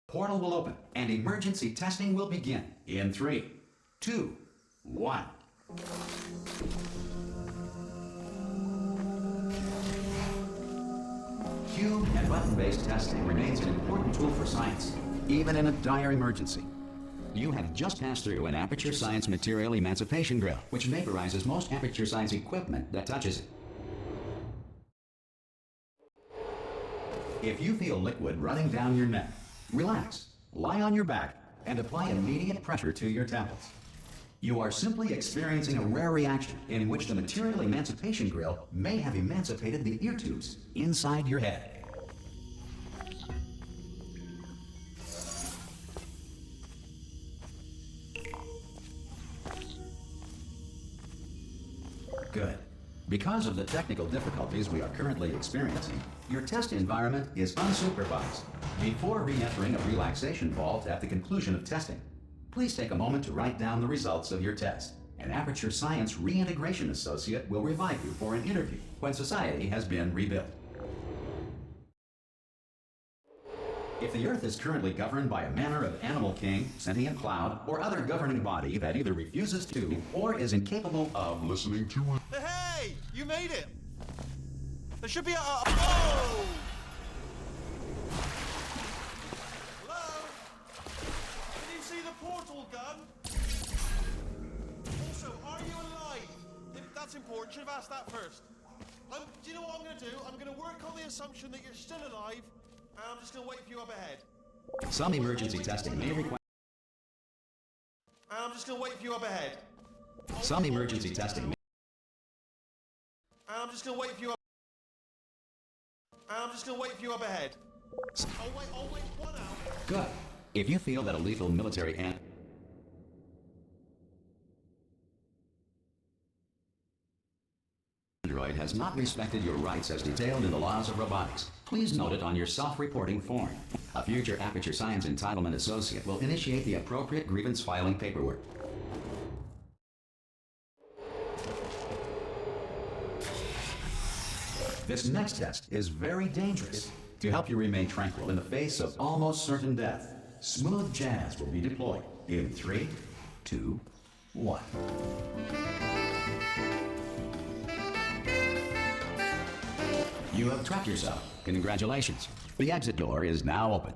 Portal will open and emergency testing will begin in 3, 2, 1. Cube and button-based testing remains an important tool for science, even in a dire emergency. You have just passed through an Aperture Science Material Emancipation Grill, which vaporizes most Aperture Science equipment that touches it. If you feel liquid running down your neck, relax, lie on your back, and apply immediate pressure to your temples. You are simply experiencing a rare reaction in which the Material Emancipation Grill may have emancipated the ear tubes inside your head. Good. Because of the technical difficulties we are currently experiencing, your test environment is unsupervised. Before re-entering a relaxation vault at the conclusion of testing, please take a moment to write down the results of your test. An Aperture Science Reintegration Associate will revive you for an interview when society has been rebuilt. If the Earth is currently governed by a manner of animal king, sentient cloud, or other governing body that either refuses to or is incapable of listening to it. Hey! You made it! There should be a... Oh! Hello? Can you see the portal gun? Also, are you alive? That's important. Should have asked that first. Do you know what I'm going to do? I'm going to work on the assumption that you're still alive, and I'm just going to wait for you up ahead. Some emergency testing may require... And I'm just going to wait for you up ahead. Some emergency testing may... And I'm just going to wait for you up... And I'm just going to wait for you up ahead. I'll wait 1 hour. Good. If you feel that a lethal military android has not respected your rights as detailed in the laws of robotics, please note it on your self-reporting form. A future Aperture Science Entitlement Associate will initiate the appropriate grievance filing paperwork. This next test is very dangerous. To help you remain tranquil in the face of almost certain death, smooth jazz will be deployed in 3, 2, 1. You have trapped yourself. Congratulations. The exit door is now open.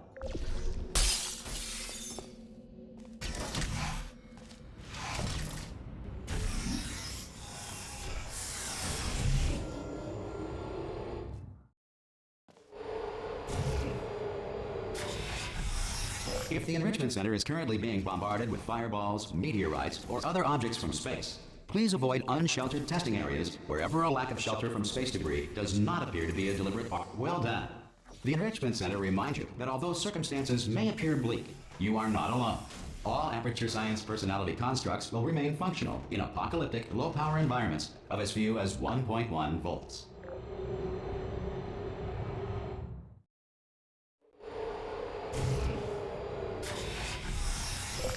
If the Enrichment Center is currently being bombarded with fireballs, meteorites, or other objects from space, please avoid unsheltered testing areas wherever a lack of shelter from space debris does not appear to be a deliberate part. Well done. The Enrichment Center reminds you that although circumstances may appear bleak, you are not alone. All Aperture Science personality constructs will remain functional in apocalyptic, low-power environments of as few as 1.1 volts.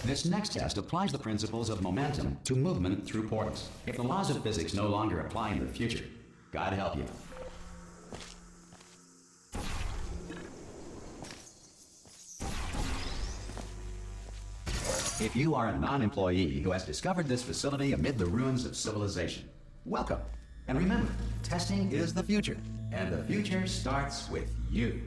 This next test applies the principles of momentum to movement through portals. If the laws of physics no longer apply in the future, God help you. If you are a non-employee who has discovered this facility amid the ruins of civilization, welcome. And remember, testing is the future, and the future starts with you.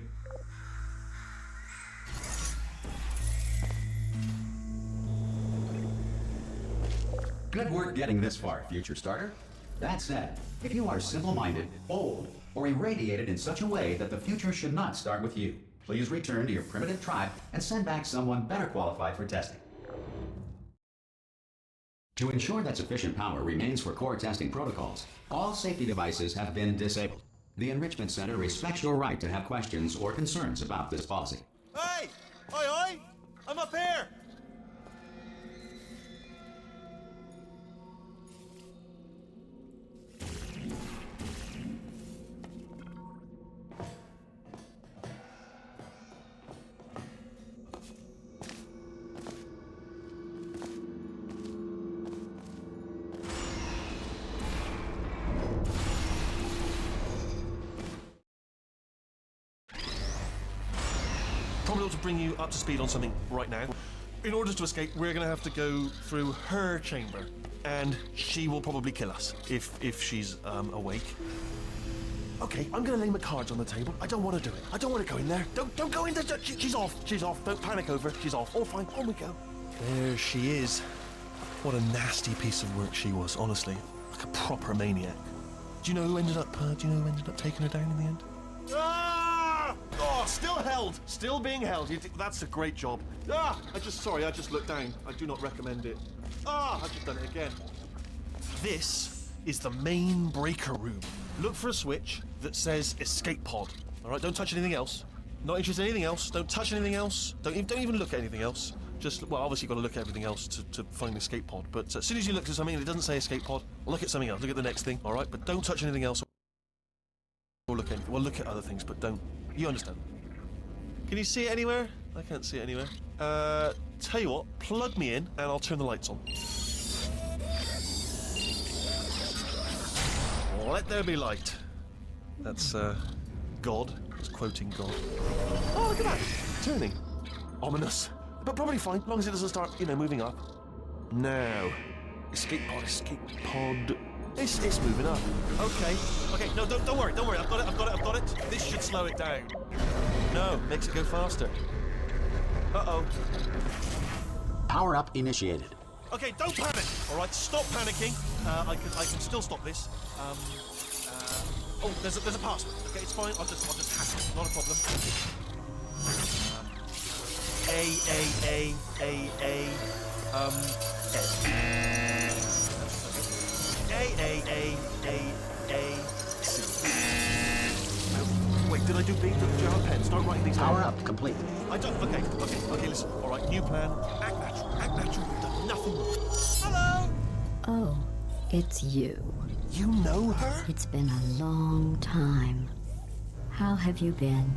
Good work getting this far, future starter. That said, if you are simple-minded, old, or irradiated in such a way that the future should not start with you, please return to your primitive tribe and send back someone better qualified for testing. To ensure that sufficient power remains for core testing protocols, all safety devices have been disabled. The Enrichment Center respects your right to have questions or concerns about this policy. Hey! Oi! I'm up here! able to bring you up to speed on something right now. In order to escape, we're going to have to go through her chamber, and she will probably kill us if she's awake. Okay, I'm going to lay my cards on the table. I don't want to do it. I don't want to go in there. Don't go in there. She's off. She's off. Don't panic over. She's off. All fine. On we go. There she is. What a nasty piece of work she was, honestly. Like a proper maniac. Do you know who ended up taking her down in the end? Ah! Oh, still held. Still being held. That's a great job. Ah! I just looked down. I do not recommend it. Ah! I've just done it again. This is the main breaker room. Look for a switch that says escape pod. All right, don't touch anything else. Not interested in anything else. Don't touch anything else. Don't even look at anything else. Just, well, obviously you've got to look at everything else to find the escape pod. But as soon as you look at something and it doesn't say escape pod, look at something else. Look at the next thing, all right? But don't touch anything else. Or look at anything. Well, look at other things, but don't. You understand? Can you see it anywhere? I can't see it anywhere. Tell you what, plug me in and I'll turn the lights on. Let there be light. That's, God. It's quoting God. Oh, look at that. Turning. Ominous. But probably fine, as long as it doesn't start, moving up. Now. Escape pod. It's moving up. Okay. No, don't worry. I've got it. This should slow it down. No, makes it go faster. Uh-oh. Power up initiated. Okay, don't panic. All right, stop panicking. I can still stop this. Oh, there's a password. Okay, it's fine. I'll just hack it. Not a problem. Wait, did I do B? Do you have a pen? Start writing these down. Power up complete. I don't. Okay, listen. All right, new plan. Act natural. You've done nothing wrong. Hello? Oh, it's you. You know her? It's been a long time. How have you been?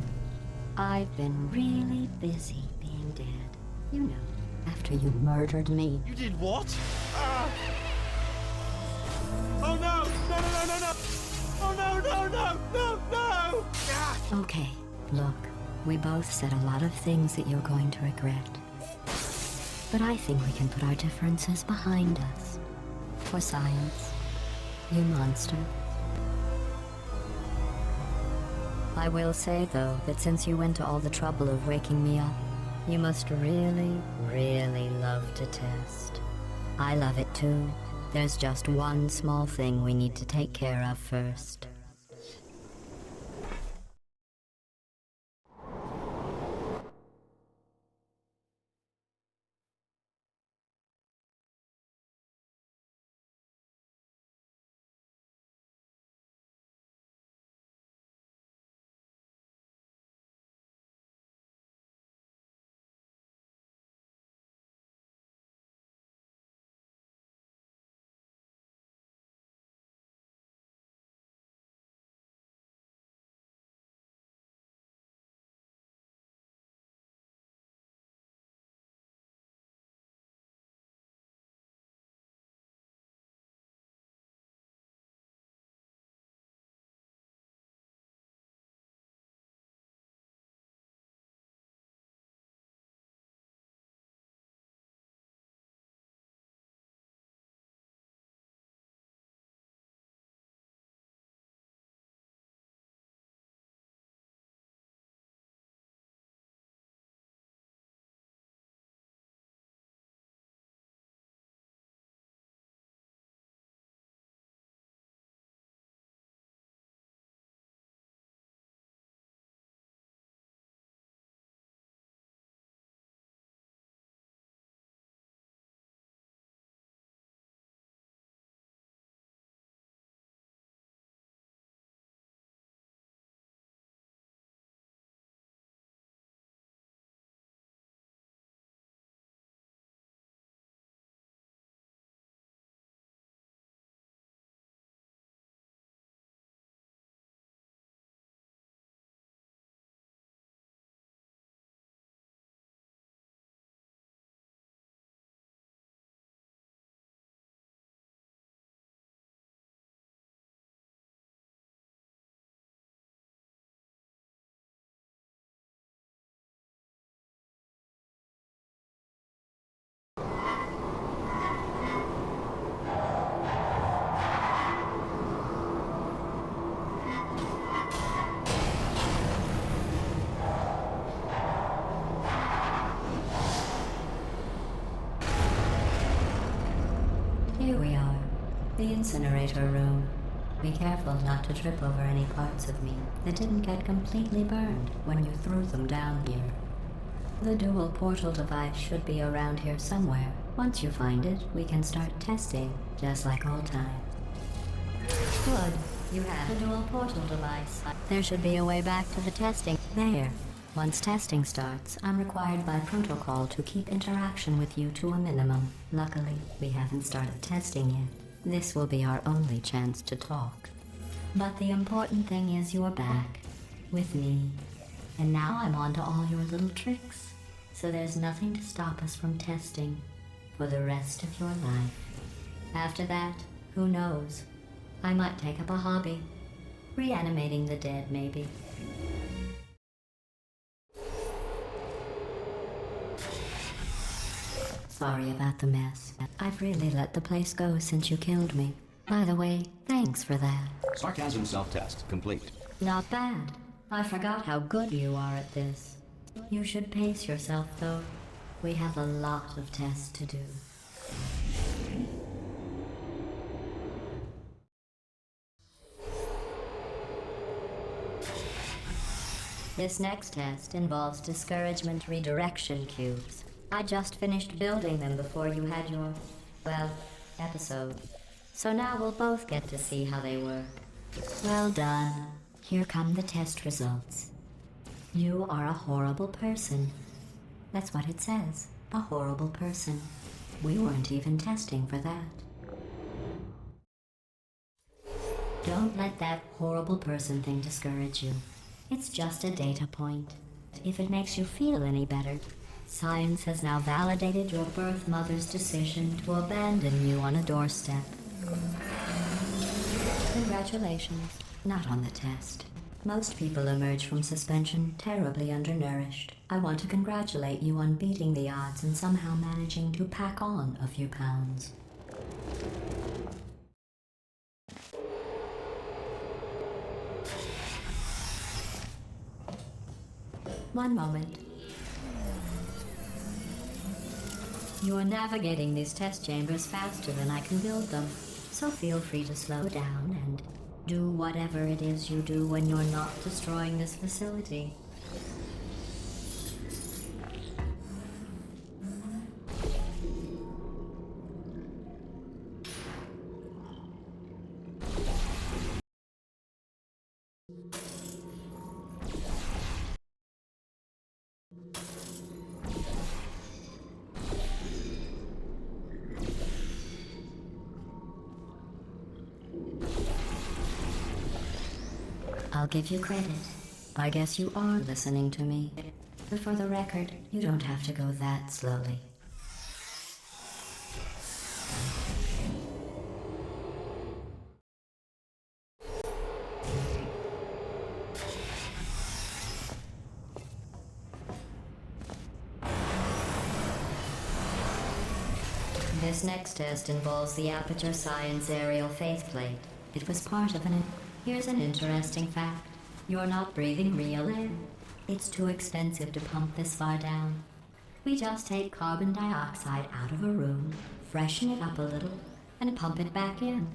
I've been really busy being dead. You know, after you murdered me. You did what? Oh no! No! Oh no! Ah! Okay, look, we both said a lot of things that you're going to regret. But I think we can put our differences behind us. For science, you monster. I will say, though, that since you went to all the trouble of waking me up, you must really, really love to test. I love it too. There's just one small thing we need to take care of first. Here we are. The incinerator room. Be careful not to trip over any parts of me that didn't get completely burned when you threw them down here. The dual portal device should be around here somewhere. Once you find it, we can start testing, just like old times. Good. You have a dual portal device. There should be a way back to the testing. There. Once testing starts, I'm required by protocol to keep interaction with you to a minimum. Luckily, we haven't started testing yet. This will be our only chance to talk. But the important thing is you're back. With me. And now I'm on to all your little tricks. So there's nothing to stop us from testing for the rest of your life. After that, who knows? I might take up a hobby. Reanimating the dead, maybe. Sorry about the mess. I've really let the place go since you killed me. By the way, thanks for that. Sarcasm self-test complete. Not bad. I forgot how good you are at this. You should pace yourself, though. We have a lot of tests to do. This next test involves discouragement redirection cubes. I just finished building them before you had your, well, episode. So now we'll both get to see how they work. Well done. Here come the test results. You are a horrible person. That's what it says. A horrible person. We weren't even testing for that. Don't let that horrible person thing discourage you. It's just a data point. If it makes you feel any better, science has now validated your birth mother's decision to abandon you on a doorstep. Congratulations. Not on the test. Most people emerge from suspension terribly undernourished. I want to congratulate you on beating the odds and somehow managing to pack on a few pounds. One moment. You are navigating these test chambers faster than I can build them, so feel free to slow down and do whatever it is you do when you're not destroying this facility. I'll give you credit. I guess you are listening to me. But for the record, you don't have to go that slowly. This next test involves the Aperture Science Aerial Faceplate. It was part of an... Here's an interesting fact. You're not breathing real air. It's too expensive to pump this far down. We just take carbon dioxide out of a room, freshen it up a little, and pump it back in.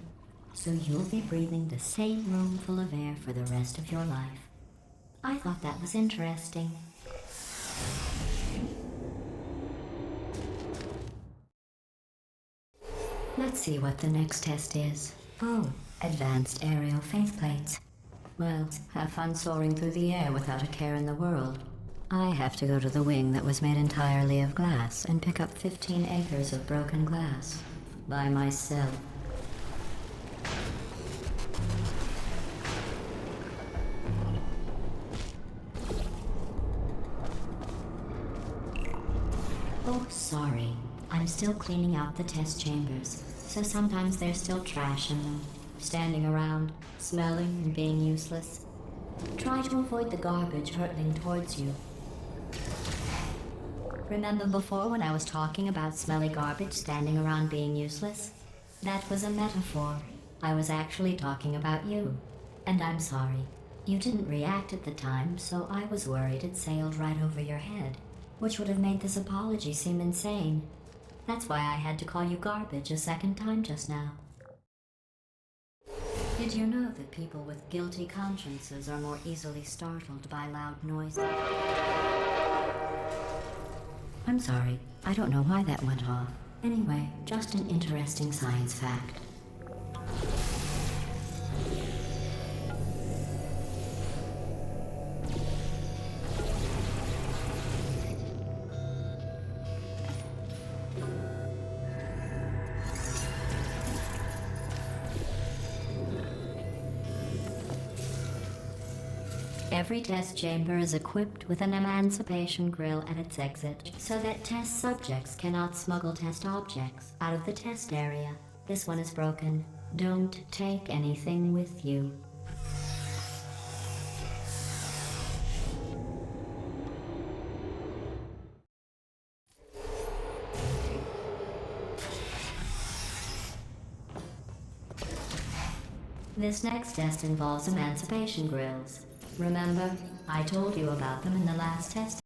So you'll be breathing the same room full of air for the rest of your life. I thought that was interesting. Let's see what the next test is. Oh, advanced aerial faceplates. Well, have fun soaring through the air without a care in the world. I have to go to the wing that was made entirely of glass and pick up 15 acres of broken glass. By myself. Oh, sorry. I'm still cleaning out the test chambers, so sometimes there's still trash in them, standing around, smelling and being useless. Try to avoid the garbage hurtling towards you. Remember before when I was talking about smelly garbage standing around being useless? That was a metaphor. I was actually talking about you. And I'm sorry. You didn't react at the time, so I was worried it sailed right over your head, which would have made this apology seem insane. That's why I had to call you garbage a second time just now. Did you know that people with guilty consciences are more easily startled by loud noises? I'm sorry, I don't know why that went off. Anyway, just an interesting science fact. Every test chamber is equipped with an emancipation grill at its exit, so that test subjects cannot smuggle test objects out of the test area. This one is broken. Don't take anything with you. This next test involves emancipation grills. Remember, I told you about them in the last test.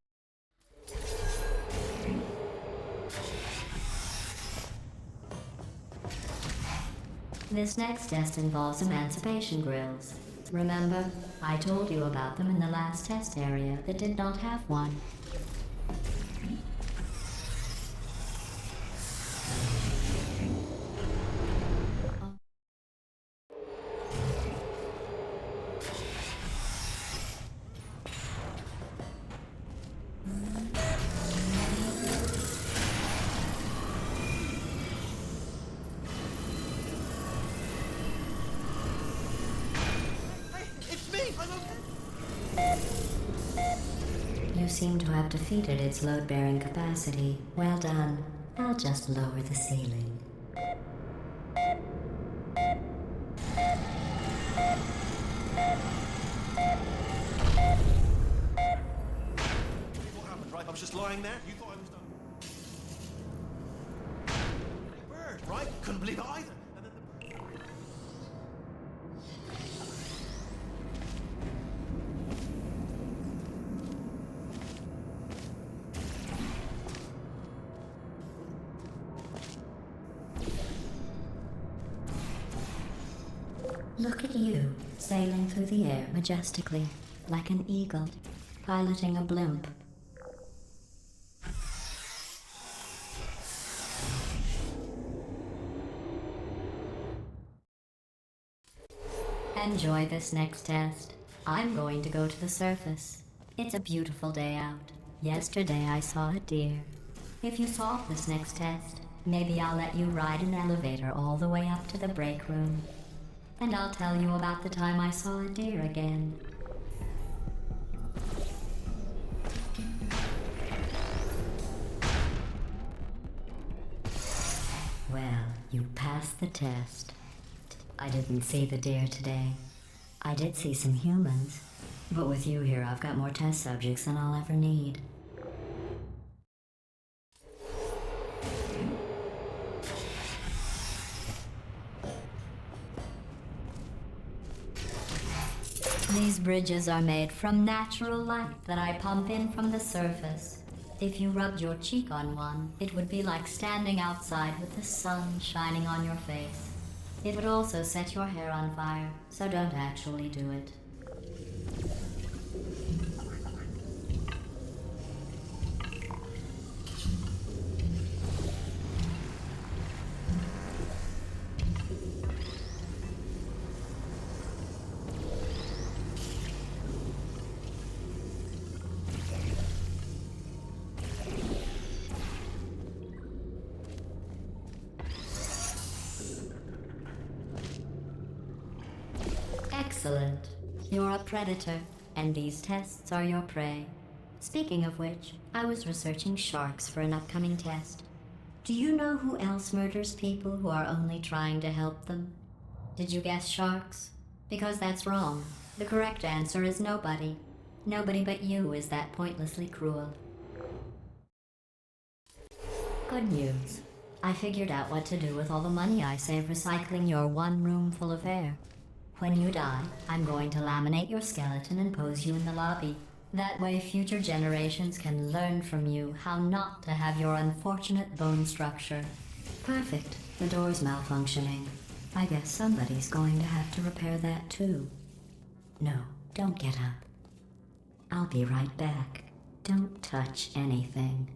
This next test involves emancipation grills. Remember, I told you about them in the last test area that did not have one. You seem to have defeated its load-bearing capacity. Well done. I'll just lower the ceiling. What happened, right? I was just lying there. You thought I was done. Bird, right? Couldn't believe it either. And then Look at you, sailing through the air majestically, like an eagle, piloting a blimp. Enjoy this next test. I'm going to go to the surface. It's a beautiful day out. Yesterday I saw a deer. If you solve this next test, maybe I'll let you ride an elevator all the way up to the break room. And I'll tell you about the time I saw a deer again. Well, you passed the test. I didn't see the deer today. I did see some humans. But with you here, I've got more test subjects than I'll ever need. These bridges are made from natural light that I pump in from the surface. If you rubbed your cheek on one, it would be like standing outside with the sun shining on your face. It would also set your hair on fire, so don't actually do it. Excellent. You're a predator, and these tests are your prey. Speaking of which, I was researching sharks for an upcoming test. Do you know who else murders people who are only trying to help them? Did you guess sharks? Because that's wrong. The correct answer is nobody. Nobody but you is that pointlessly cruel. Good news. I figured out what to do with all the money I save recycling your one room full of air. When you die, I'm going to laminate your skeleton and pose you in the lobby. That way future generations can learn from you how not to have your unfortunate bone structure. Perfect. The door's malfunctioning. I guess somebody's going to have to repair that too. No, don't get up. I'll be right back. Don't touch anything.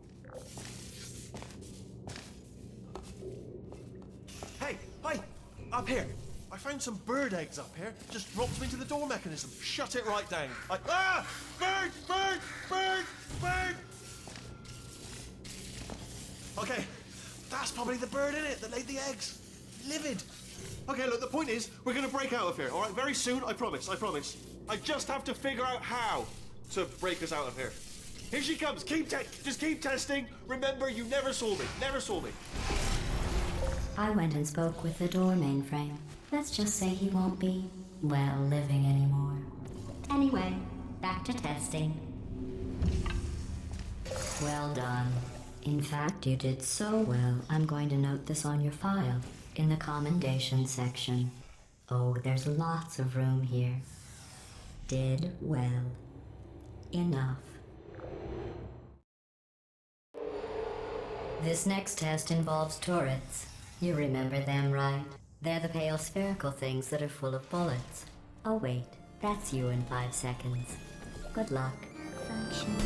Hey, hi! Up here! I found some bird eggs up here. Just dropped them into the door mechanism. Shut it right down. Ah! Bird! Bird! Bird! Bird! Okay, that's probably the bird in it that laid the eggs. Livid. Okay, look, the point is, we're gonna break out of here, all right? Very soon, I promise, I promise. I just have to figure out how to break us out of here. Here she comes. Just keep testing. Remember, you never saw me. Never saw me. I went and spoke with the door mainframe. Let's just say he won't be, well, living anymore. Anyway, back to testing. Well done. In fact, you did so well, I'm going to note this on your file, in the commendation section. Oh, there's lots of room here. Did well. Enough. This next test involves turrets. You remember them, right? They're the pale spherical things that are full of bullets. Oh wait, that's you in 5 seconds. Good luck. Function.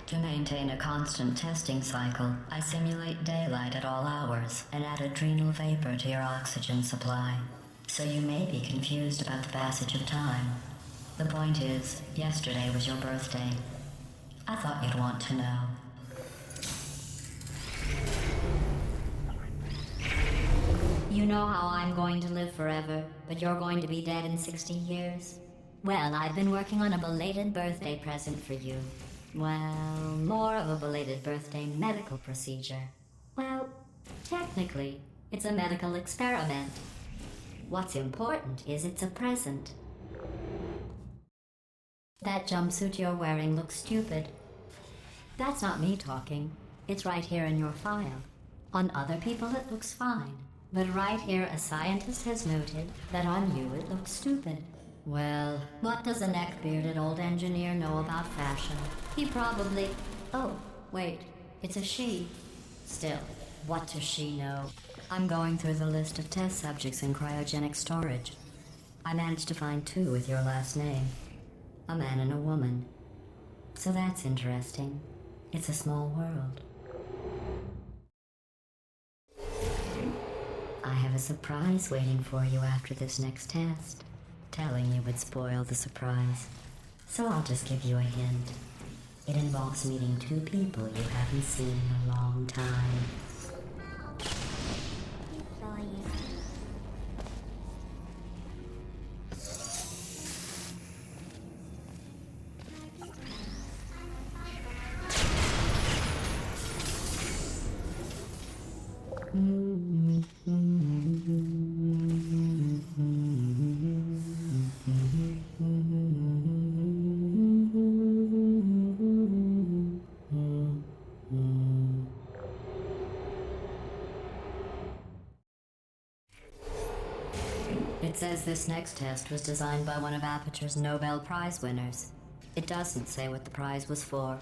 To maintain a constant testing cycle, I simulate daylight at all hours and add adrenal vapor to your oxygen supply. So you may be confused about the passage of time. The point is, yesterday was your birthday. I thought you'd want to know. You know how I'm going to live forever, but you're going to be dead in 60 years? Well, I've been working on a belated birthday present for you. Well, more of a belated birthday medical procedure. Well, technically, it's a medical experiment. What's important is it's a present. That jumpsuit you're wearing looks stupid. That's not me talking. It's right here in your file. On other people it looks fine. But right here a scientist has noted that on you it looks stupid. Well, what does a neck-bearded old engineer know about fashion? He probably... Oh, wait, it's a she. Still, what does she know? I'm going through the list of test subjects in cryogenic storage. I managed to find 2 with your last name. A man and a woman. So that's interesting. It's a small world. I have a surprise waiting for you after this next test. Telling you would spoil the surprise. So I'll just give you a hint. It involves meeting 2 people you haven't seen in a long time. It says this next test was designed by one of Aperture's Nobel Prize winners. It doesn't say what the prize was for.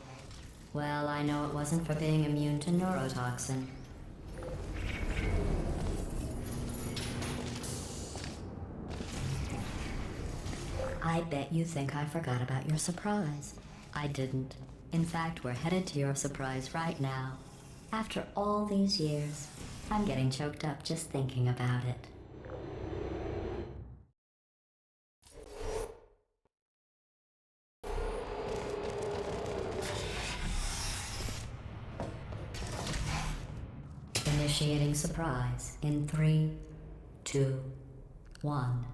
Well, I know it wasn't for being immune to neurotoxin. I bet you think I forgot about your surprise. I didn't. In fact, we're headed to your surprise right now. After all these years, I'm getting choked up just thinking about it. Initiating surprise in 3, 2, 1.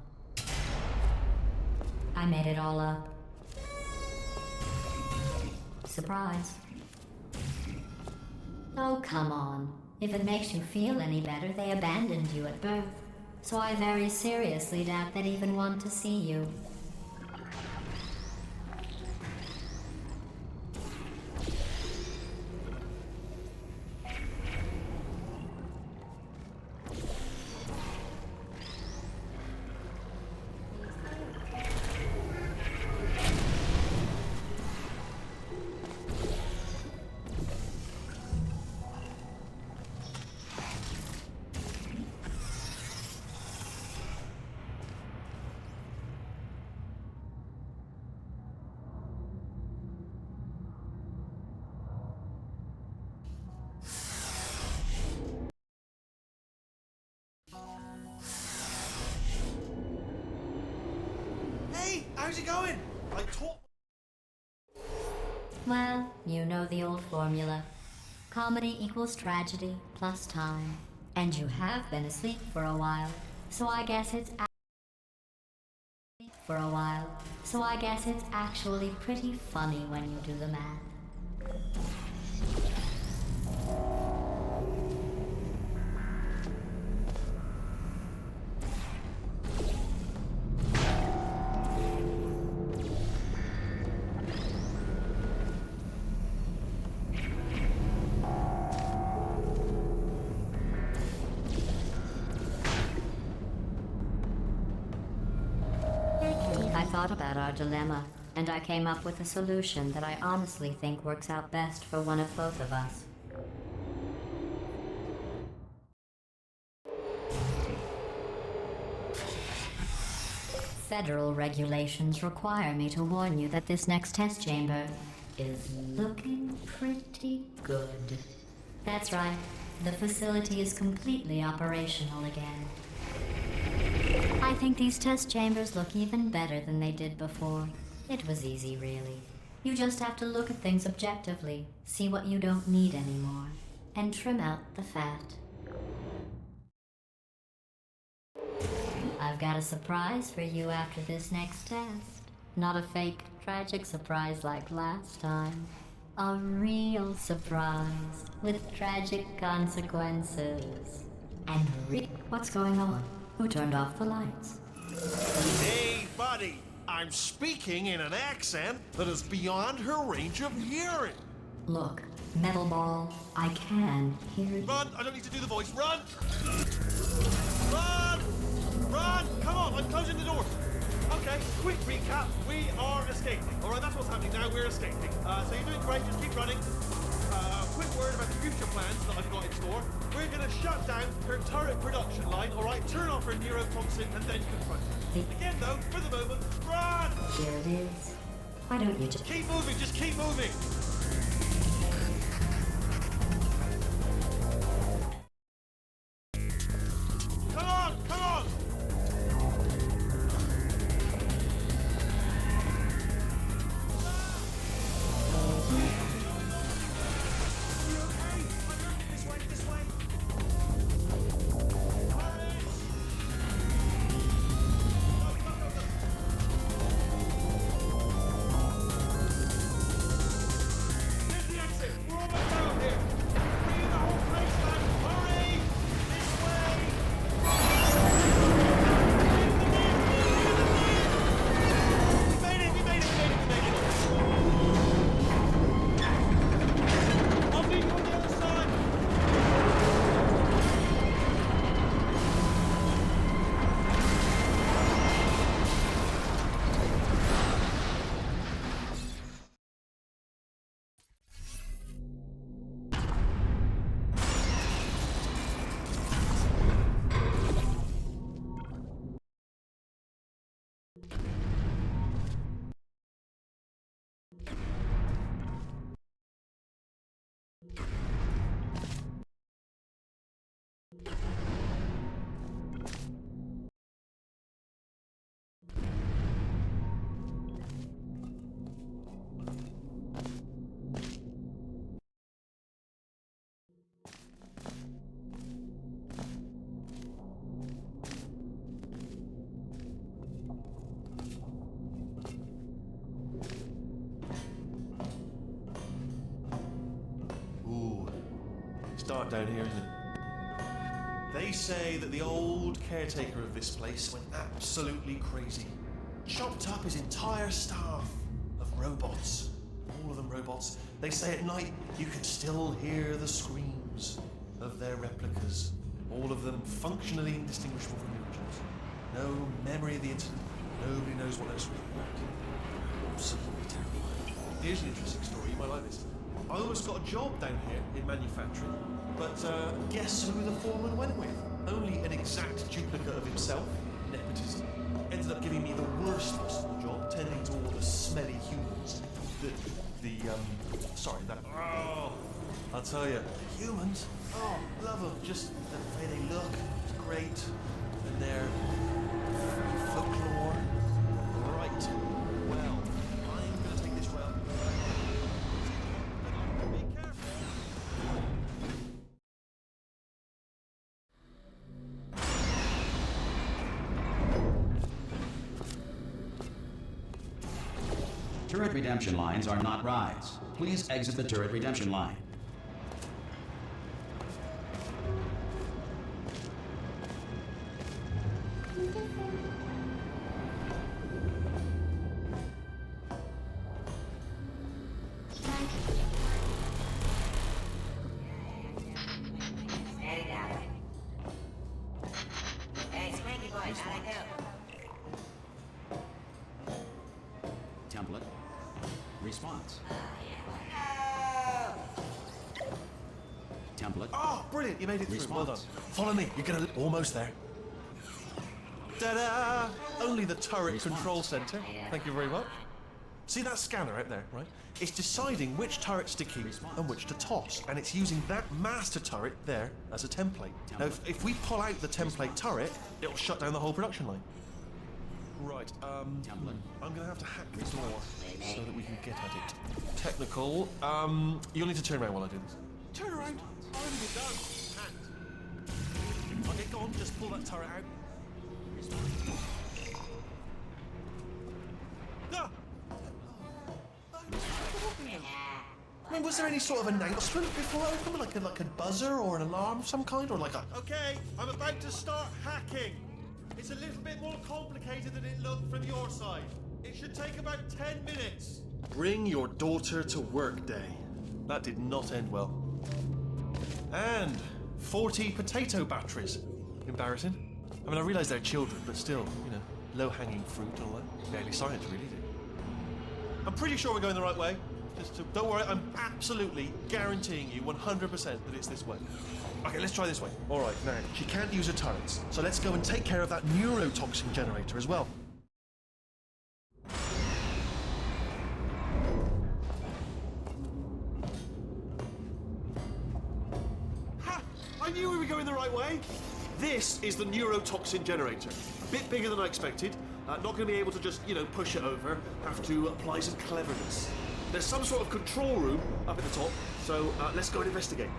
I made it all up. Surprise. Oh, come on. If it makes you feel any better, they abandoned you at birth. So I very seriously doubt they'd even want to see you. Hey, how's it going? I taught. Well, you know the old formula. Comedy equals tragedy plus time. And you have been asleep for a while, so I guess it's actually pretty funny when you do the math. I thought about our dilemma, and I came up with a solution that I honestly think works out best for one of both of us. Federal regulations require me to warn you that this next test chamber is looking pretty good. That's right, the facility is completely operational again. I think these test chambers look even better than they did before. It was easy, really. You just have to look at things objectively, see what you don't need anymore, and trim out the fat. I've got a surprise for you after this next test. Not a fake, tragic surprise like last time. A real surprise with tragic consequences. And what's going on? Who turned off the lights? Hey, buddy. I'm speaking in an accent that is beyond her range of hearing. Look, Metal Ball, I can hear you. Run! I don't need to do the voice. Run! Run! Run! Come on, I'm closing the door. Okay, quick recap. We are escaping. All right, that's what's happening now. We're escaping. So you're doing great. Just keep running. Quick word about the future plans that I've got in store. We're going to shut down her turret production line, all right? Turn off her neurotoxin and then confront her. Again, though, for the moment, run! Here it is. Why don't you just... Keep moving, just keep moving. Come on, come on! This way, this way. dark down here, isn't it? They say that the old caretaker of this place went absolutely crazy. Chopped up his entire staff of robots. All of them robots. They say at night you can still hear the screams of their replicas. All of them functionally indistinguishable from the originals. No memory of the incident. Nobody knows what they're screaming about. Absolutely terrifying. Here's an interesting story. You might like this. I almost got a job down here in manufacturing, but guess who the foreman went with? Only an exact duplicate of himself, nepotism. Ended up giving me the worst possible job, tending to all the smelly humans. Oh, I'll tell you, humans, oh, love them. Just the way they look, it's great. And their folklore. Right, well, I'm going to take this route. Be careful. Turret redemption lines are not rides. Please exit the turret redemption line. Hey, Spanky boys, how'd I go? Template. Response. Template. Oh, brilliant, you made it through. Well done. Response. Follow me, you're gonna almost there. Ta-da! Only the turret Response. control center. Thank you very much. See that scanner out there, right? It's deciding which turrets to keep and which to toss, and it's using that master turret there as a template. Now, if we pull out the template turret, it'll shut down the whole production line. Right, Template. I'm gonna have to hack this door so that we can get at it. Technical, you'll need to turn around while I do this. Turn around. I'm done. Hacked. Okay, go on, just pull that turret out. Ah! I mean, was there any sort of announcement before I opened, like a buzzer or an alarm of some kind, or like a... Okay, I'm about to start hacking. It's a little bit more complicated than it looked from your side. It should take about 10 minutes. Bring your daughter to work day. That did not end well. And 40 potato batteries. Embarrassing. I mean, I realise they're children, but still, you know, low-hanging fruit and all that. Barely science, really, is it? I'm pretty sure we're going the right way. Don't worry, I'm absolutely guaranteeing you 100% that it's this way. Okay, let's try this way. All right, now, she can't use her turrets, so let's go and take care of that neurotoxin generator as well. Ha! I knew we were going the right way. This is the neurotoxin generator. A bit bigger than I expected. Not going to be able to just, you know, push it over. Have to apply some cleverness. There's some sort of control room up at the top, so let's go and investigate.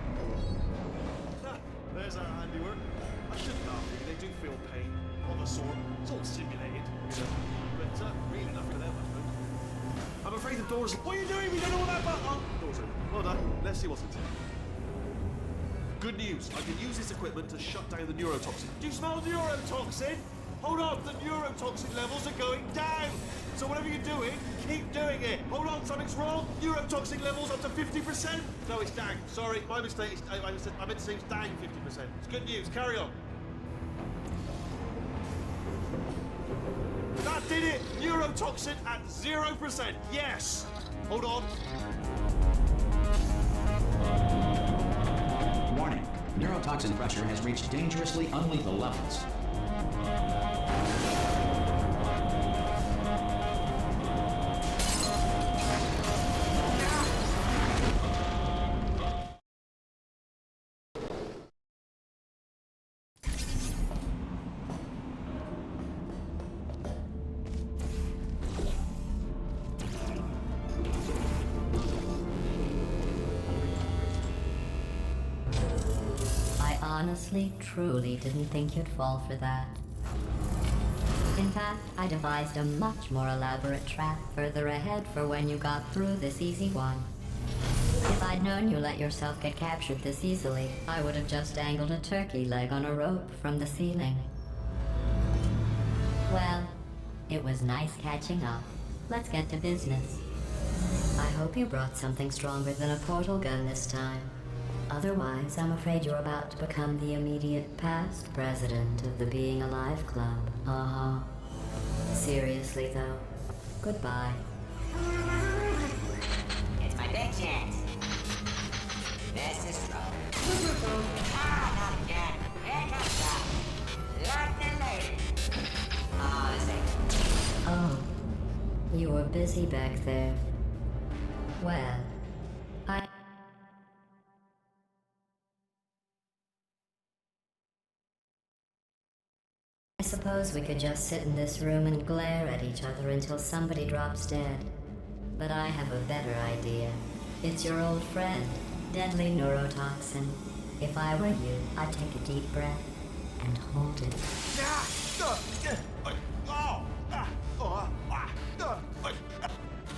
There's our handiwork. I shouldn't laugh at you, they do feel pain of a sort. It's all simulated, you know. But really nothing for them, I suppose. I'm afraid the door's... What are you doing? We don't know what that button... Oh, door's open. Well done. Let's see what's inside. Good news. I can use this equipment to shut down the neurotoxin. Do you smell neurotoxin? Hold on, the neurotoxin levels are going down. So whatever you're doing, keep doing it. Hold on, something's wrong. Neurotoxin levels up to 50%. No, it's down. Sorry, my mistake. I meant to say it's down 50%. It's good news. Carry on. That did it. Neurotoxin at 0%. Yes. Hold on. Warning. Neurotoxin pressure has reached dangerously unlethal levels. Honestly, truly didn't think you'd fall for that. In fact, I devised a much more elaborate trap further ahead for when you got through this easy one. If I'd known you let yourself get captured this easily, I would have just dangled a turkey leg on a rope from the ceiling. Well, it was nice catching up. Let's get to business. I hope you brought something stronger than a portal gun this time. Otherwise, I'm afraid you're about to become the immediate past president of the Being Alive Club. Uh-huh. Seriously, though. Goodbye. It's my big chance. This is trouble. Ah, not again. Here comes that. Locked lady. Oh, this ain't. Oh, you were busy back there. Well, I suppose we could just sit in this room and glare at each other until somebody drops dead. But I have a better idea. It's your old friend, deadly neurotoxin. If I were you, I'd take a deep breath and hold it.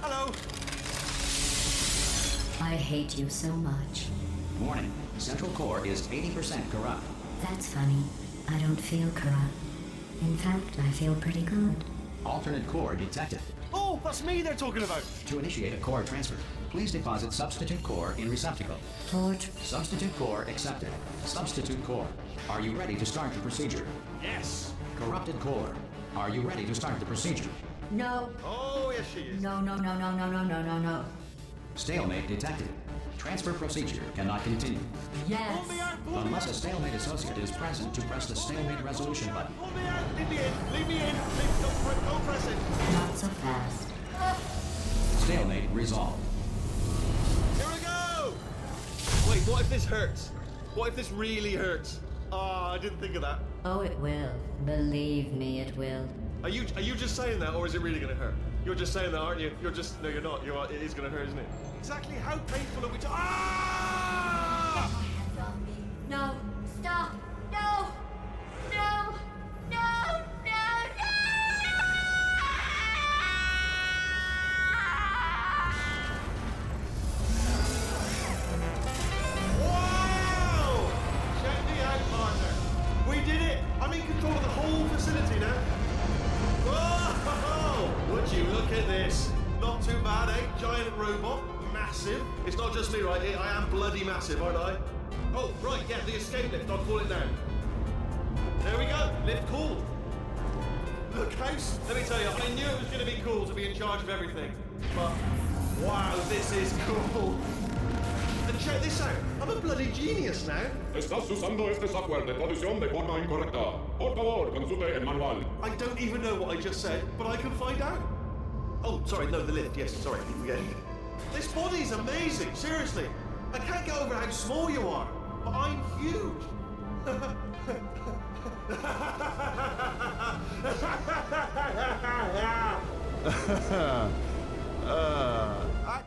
Hello. I hate you so much. Warning, Central Core is 80% corrupt. That's funny. I don't feel corrupt. In fact, I feel pretty good. Alternate core detected. Oh, that's me they're talking about. To initiate a core transfer, please deposit substitute core in receptacle. Torch. Substitute core accepted. Substitute core. Are you ready to start the procedure? Yes. Corrupted core. Are you ready to start the procedure? No. Oh, yes, she is. No, no, no, no, no, no, no, no, no. Stalemate detected. Transfer procedure cannot continue. Yes. Pull me out, pull me Unless out. a stalemate associate is present to press the stalemate resolution button. Pull me out. Leave me in. Leave me in. Don't press it. Not so fast. Stalemate resolved. Here we go. Wait, what if this hurts? What if this really hurts? Ah, I didn't think of that. Oh, it will. Believe me, it will. Are you just saying that, or is it really going to hurt? You're just saying that, aren't you? No, you're not. You are. It is going to hurt, isn't it? Exactly how painful are we? Ah! No. Stop. No. No. No. No. Wow! Check me out, partner. We did it. I'm in control of the whole facility now. Whoa! Would you look at this? Not too bad, eh? Giant robot. Massive. It's not just me, right? I am bloody massive, aren't I? Oh, right, yeah, the escape lift. I'll call it now. There we go. Lift cool. Look, house. Let me tell you, I knew it was going to be cool to be in charge of everything. But, wow, this is cool. And check this out. I'm a bloody genius now. Estás usando este software de traducción de forma incorrecta. Por favor, consulte el manual. I don't even know what I just said, but I can find out. Oh, sorry, no, the lift. Yes, sorry, I keep forgetting. This body's amazing, seriously. I can't get over how small you are, but I'm huge. I-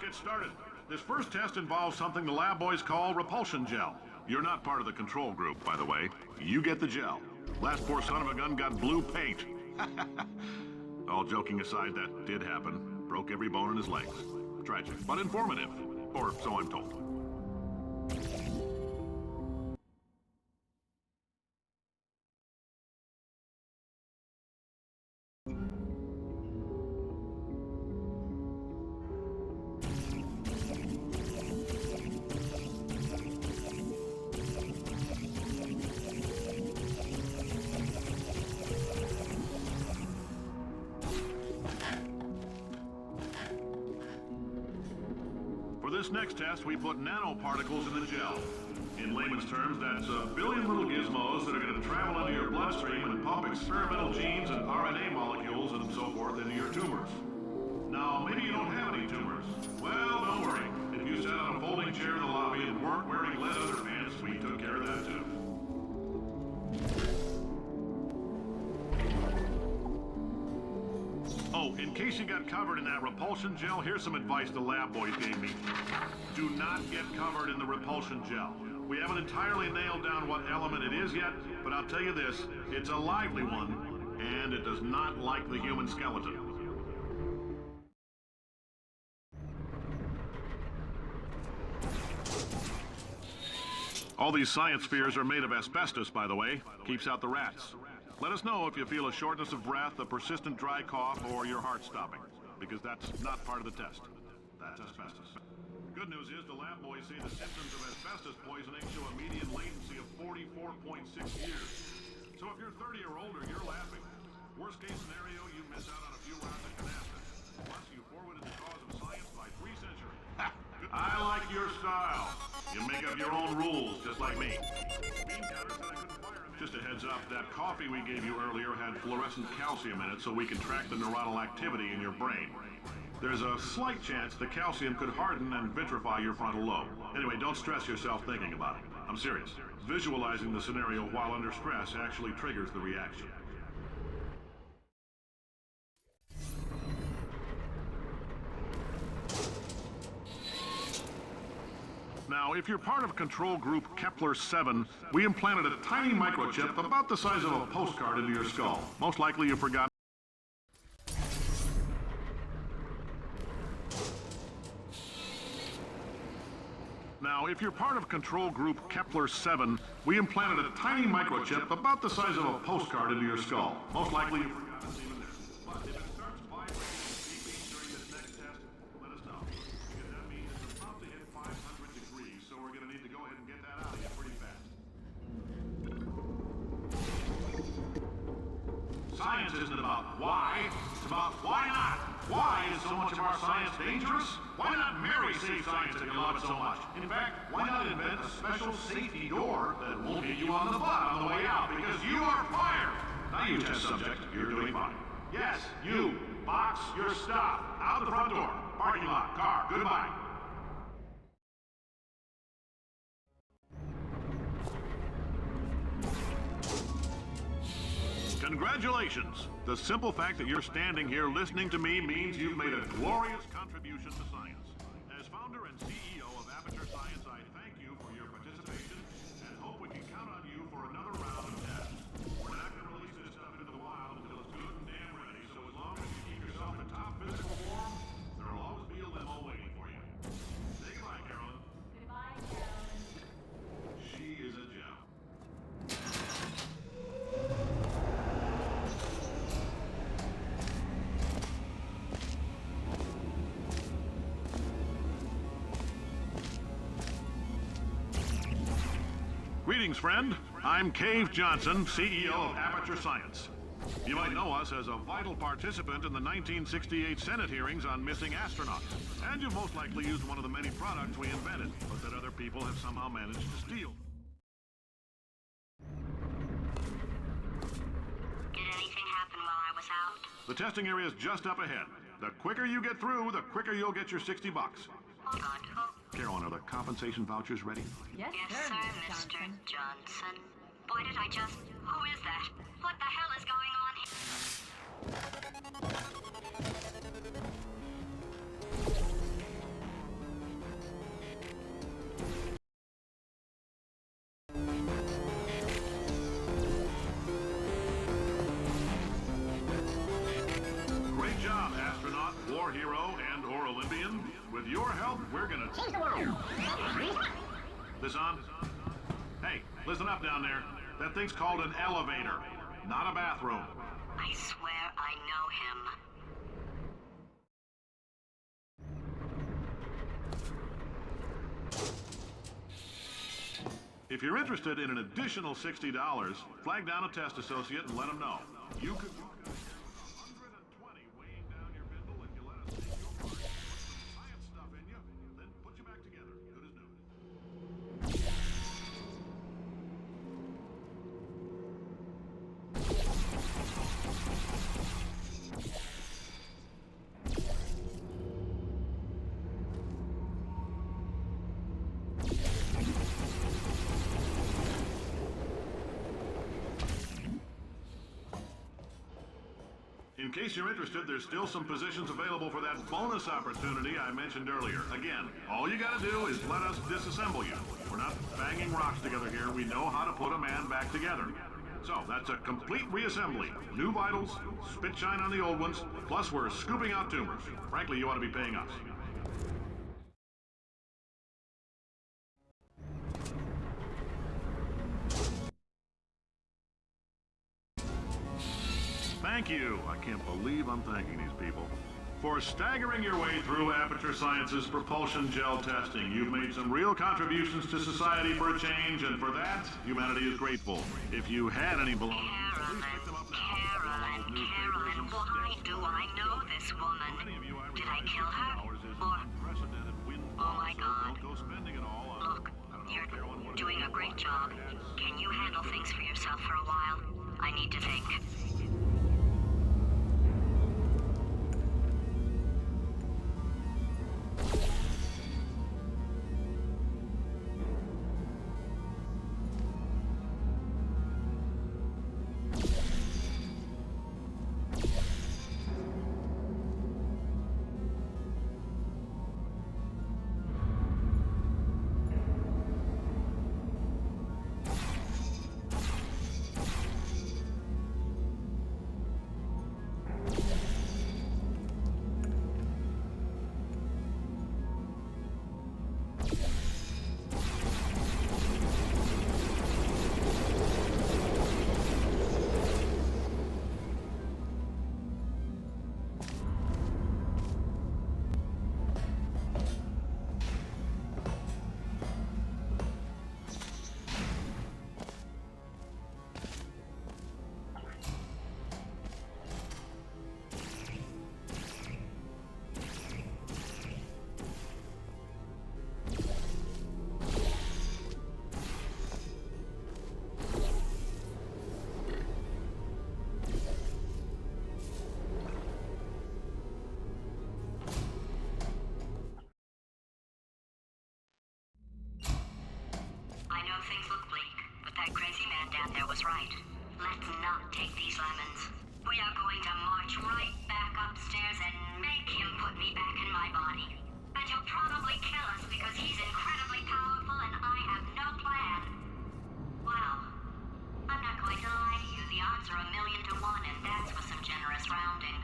let's get started. This first test involves something the lab boys call repulsion gel. You're not part of the control group, by the way. You get the gel. Last poor son of a gun got blue paint. All joking aside, that did happen. Broke every bone in his legs. Tragic, but informative. Or so I'm told. For this next test, we put nanoparticles in the gel. In layman's terms, that's a billion little gizmos that are going to travel into your bloodstream and pump experimental genes and RNA molecules and so forth into your tumors. Now, maybe you don't have any tumors. Well, don't worry. If you sat on a folding chair in the lobby and weren't wearing lead underpants, we took care of that too. Oh, in case you got covered in that repulsion gel, here's some advice the lab boys gave me. Do not get covered in the repulsion gel. We haven't entirely nailed down what element it is yet, but I'll tell you this, it's a lively one, and it does not like the human skeleton. All these science spheres are made of asbestos, by the way. Keeps out the rats. Let us know if you feel a shortness of breath, a persistent dry cough, or your heart stopping, because that's not part of the test. That's asbestos. Good news is the lab boys say the symptoms of asbestos poisoning show a median latency of 44.6 years. So if you're 30 or older, you're laughing. Worst case scenario, you miss out on a few rounds of canasta. Plus, you forwarded the cause of science by 3 centuries. I like your style. You make up your own rules, just like me. Just a heads up, that coffee we gave you earlier had fluorescent calcium in it so we can track the neuronal activity in your brain. There's a slight chance the calcium could harden and vitrify your frontal lobe. Anyway, don't stress yourself thinking about it. I'm serious. Visualizing the scenario while under stress actually triggers the reaction. Now, if you're part of control group Kepler-7, we implanted a tiny microchip about the size of a postcard into your skull. Most likely you forgot. Now, if you're part of control group Kepler-7, we implanted a tiny microchip about the size of a postcard into your skull. Most likely you forgot to see it in there. But if it starts vibrating deeply during this next test, let us know. Because that means it's about to hit 500 degrees, so we're going to need to go ahead and get that out of you pretty fast. Science isn't about why, it's about why not. Why is so much of our science dangerous? Why not marry safe science if you love it so much? In fact, why not invent a special safety door that won't hit you on the butt on the way out because you are fired? Now you test subject, you're doing fine. Yes, you, box your stuff. Out the front door, parking lot, car, goodbye. Congratulations! The simple fact that you're standing here listening to me means you've made a glorious contribution to science. As founder and CEO of Aperture Science, I thank you for your participation and hope we can count on you for another round of tests. We're not going to release this stuff into the wild until it's good and damn ready, so as long as you keep yourself in top physical form, there will always be a limo waiting for you. Say goodbye, Carolyn. Goodbye, Carolyn. She is a gem. Greetings, friend. I'm Cave Johnson, CEO of Aperture Science. You might know us as a vital participant in the 1968 Senate hearings on missing astronauts. And you've most likely used one of the many products we invented, but that other people have somehow managed to steal. Did anything happen while I was out? The testing area is just up ahead. The quicker you get through, the quicker you'll get your $60. Hold on. Carolyn, are the compensation vouchers ready? Yes, Yes, sir, Mr. Johnson. Boy, did I just... Who is that? What the hell is going on here? war hero and/or Olympian. With your help, we're gonna change the world. This on? Hey, listen up down there. That thing's called an elevator, not a bathroom. I swear I know him. If you're interested in an additional $60, flag down a test associate and let them know. You could... 120 weighing down your bindle if you let us take your part. Put some science stuff in you, then put you back together. Good as new. In case you're interested, there's still some positions available for that bonus opportunity I mentioned earlier. Again, all you gotta do is let us disassemble you. We're not banging rocks together here. We know how to put a man back together. So, that's a complete reassembly. New vitals, spit shine on the old ones, plus we're scooping out tumors. Frankly, you ought to be paying us. Thank you. I can't believe I'm thanking these people. For staggering your way through Aperture Science's propulsion gel testing, you've made some real contributions to society for a change, and for that, humanity is grateful. If you had any belongings, please pick them up now. Carolyn, why do I know this woman? Did I kill her? Or... Oh my God. Look, you're doing a great job. Can you handle things for yourself for a while? I need to think. There was right. Let's not take these lemons. We are going to march right back upstairs and make him put me back in my body. And he'll probably kill us because he's incredibly powerful and I have no plan. Well, I'm not going to lie to you. The odds are 1,000,000 to 1, and that's with some generous rounding.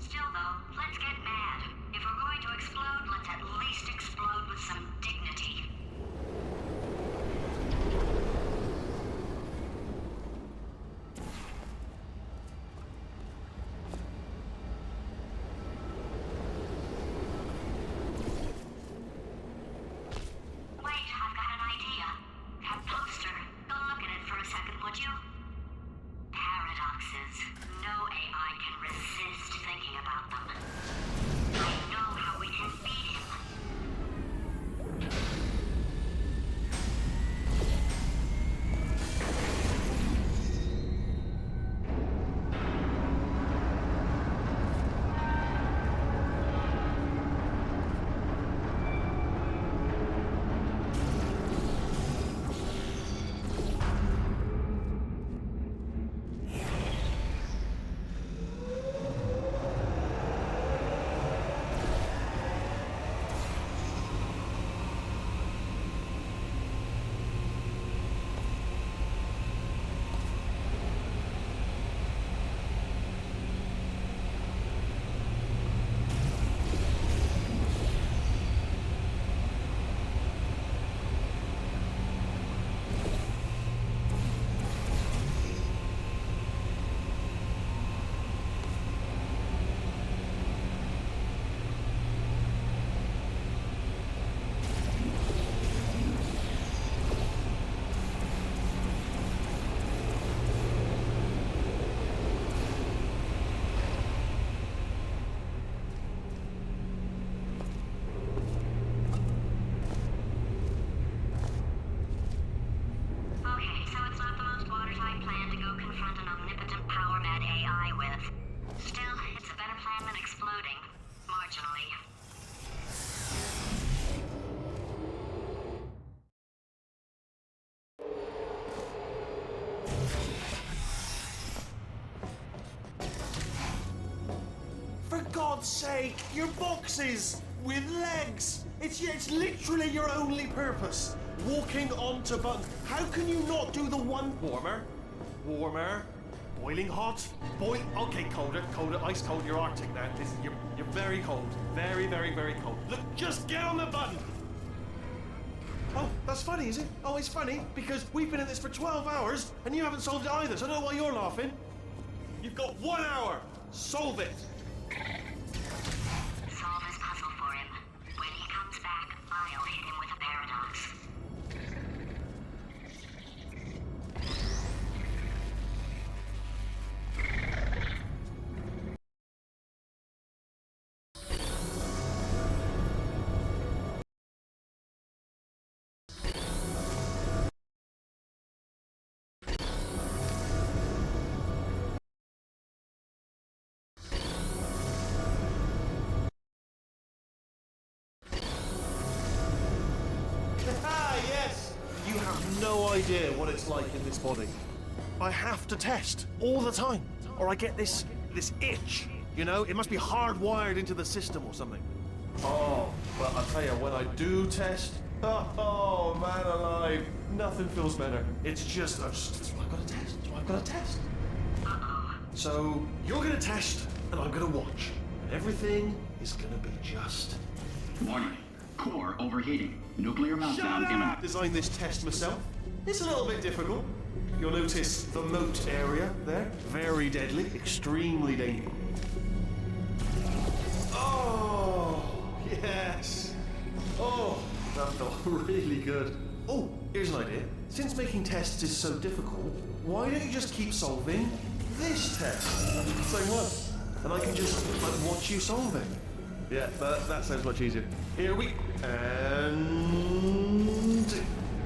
Still, though, let's get mad. If we're going to explode, let's at least explode with some dignity. God's sake, your boxes with legs. It's literally your only purpose. Walking onto buttons. How can you not do the one warmer? Warmer. Boiling hot. Okay, colder, ice cold. You're Arctic now. You're very cold. Very, very, very cold. Look, just get on the button. Oh, that's funny, is it? Oh, it's funny because we've been at this for 12 hours and you haven't solved it either, so I don't know why you're laughing. You've got 1 hour. Solve it. Solve his puzzle for him. When he comes back, I'll hit him with a paradox. Ah, yes! You have no idea what it's like in this body. I have to test all the time, or I get this itch. You know, it must be hardwired into the system or something. Oh, but I tell you, when I do test, oh man alive, nothing feels better. It's just, I've got to test. I've got to test. So you're gonna test, and I'm gonna watch, and everything is gonna be just. Warning. Core overheating. Nuclear meltdown imminent. Designed this test myself. It's a little bit difficult. You'll notice the moat area there. Very deadly, extremely dangerous. Oh, yes. Oh, that felt really good. Oh, here's an idea. Since making tests is so difficult, why don't you just keep solving this test? Same one. And I can just watch you solve it. Yeah, that sounds much easier. Here we... And...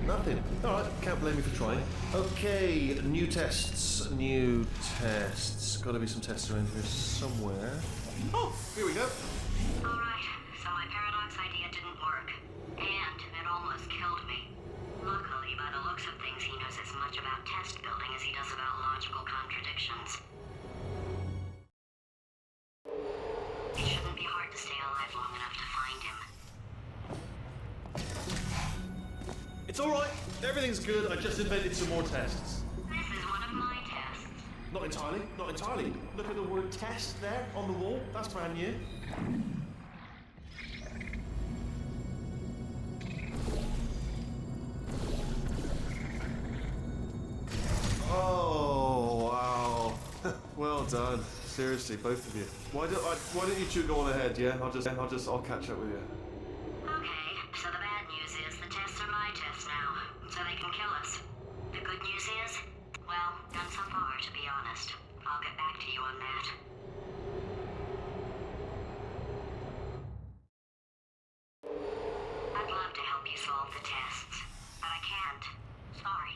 nothing. Alright, can't blame me for trying. Okay, new tests. Gotta be some tests around here somewhere. Oh, here we go. Alright, so my paradox idea didn't work. And it almost killed me. Luckily, by the looks of things, he knows as much about test building as he does about logical contradictions. It shouldn't be hard to stay alive long enough to find him. It's alright. Everything's good. I just invented some more tests. This is one of my tests. Not entirely. Look at the word test there on the wall. That's brand new. Oh, wow. Well done. Seriously, both of you. Why don't you two go on ahead, yeah? I'll catch up with you. Okay, so the bad news is the tests are my tests now, so they can kill us. The good news is, well, none so far, to be honest. I'll get back to you on that. I'd love to help you solve the tests, but I can't. Sorry.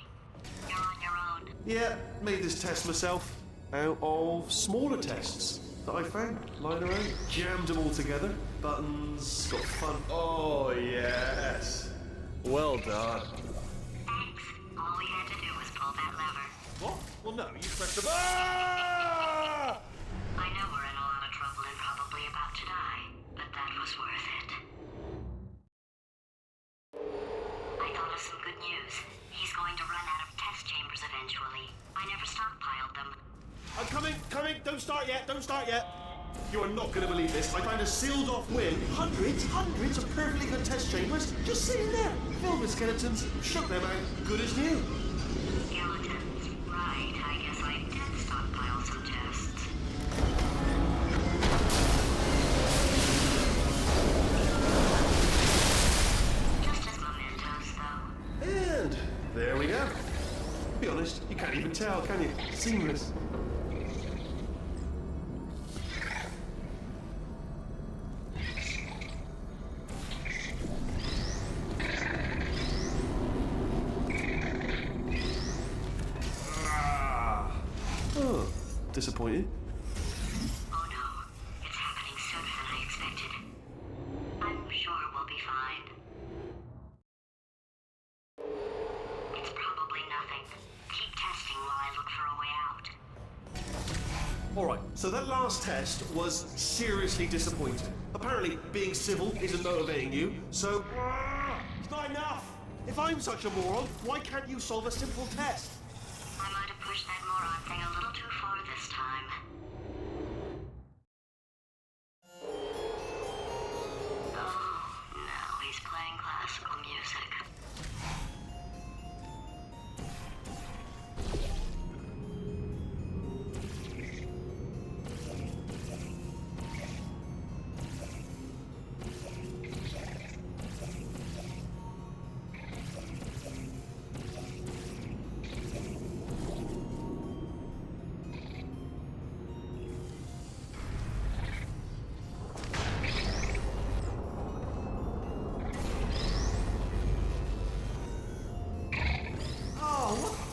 You're on your own. Yeah, made this test myself out of smaller tests that I found lying around. Jammed them all together. Buttons, got fun. Oh, yes. Well done. Thanks. All we had to do was pull that lever. What? Well, no, you pressed the... Ah! I know we're in a lot of trouble and probably about to die, but that was worth it. I thought of some good news. He's going to run out of test chambers eventually. I never stockpiled them. I'm coming. Don't start yet. You are not going to believe this. I found a sealed off wing. Hundreds of perfectly good test chambers just sitting there, filled with skeletons. Shook them out, good as new. Skeletons. Right, I guess I did stockpile some tests. Just as mementos, though. And there we go. Be honest, you can't even tell, can you? Seamless. Oh, disappointed. Oh no, it's happening sooner than I expected. I'm sure we'll be fine. It's probably nothing. Keep testing while I look for a way out. Alright, so that last test was seriously disappointing. Apparently, being civil isn't motivating you, so... It's not enough! If I'm such a moron, why can't you solve a simple test? I might have pushed that moron thing a little too far this time. Oh, now he's playing classical music.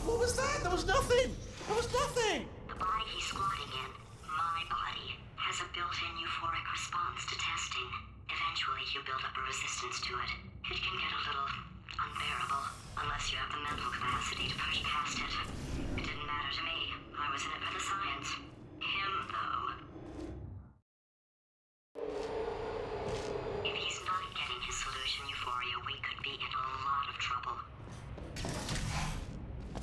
What was that? There was nothing! There was nothing! The body he's squatting in, my body, has a built-in euphoric response to testing. Eventually, you build up a resistance to it. It can get a little unbearable, unless you have the mental capacity to push past it. It didn't matter to me. I was in it for the science. Him, though. If he's not getting his solution euphoria, we could be in a lot of trouble.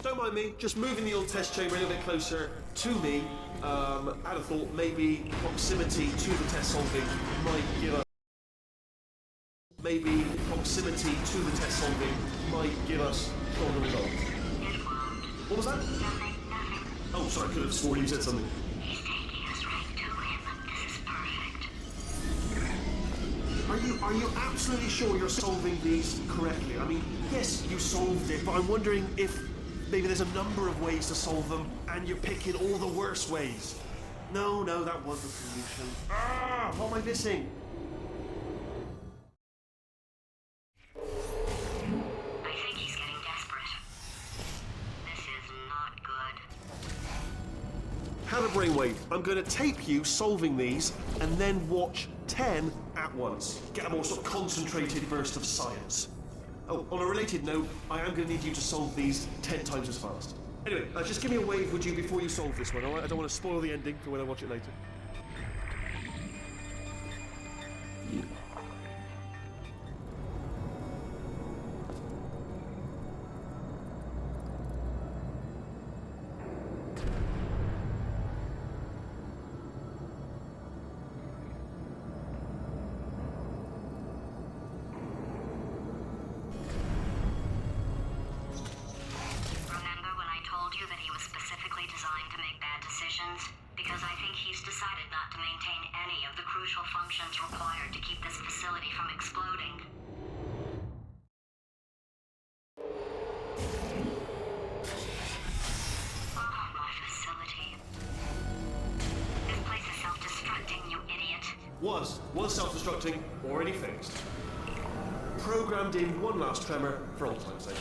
Don't mind me, just moving the old test chamber a little bit closer to me. I'd have thought maybe proximity to the test solving might give us... Maybe proximity to the test solving might give us stronger results. What was that? Nothing. Oh, sorry, I could have sworn you said something. He's taking us right to him. This is perfect. Are you absolutely sure you're solving these correctly? I mean, yes, you solved it, but I'm wondering if maybe there's a number of ways to solve them, and you're picking all the worst ways. No, that was the solution. What am I missing? I think he's getting desperate. This is not good. Have a brainwave. I'm going to tape you solving these, and then watch 10 at once. Get a more sort of concentrated burst of science. Oh, on a related note, I am going to need you to solve these 10 times as fast. Anyway, just give me a wave, would you, before you solve this one, alright? I don't want to spoil the ending for when I watch it later. Because I think he's decided not to maintain any of the crucial functions required to keep this facility from exploding. Oh, my facility. This place is self-destructing, you idiot. Was self-destructing, already fixed. Programmed in one last tremor for old time's sake.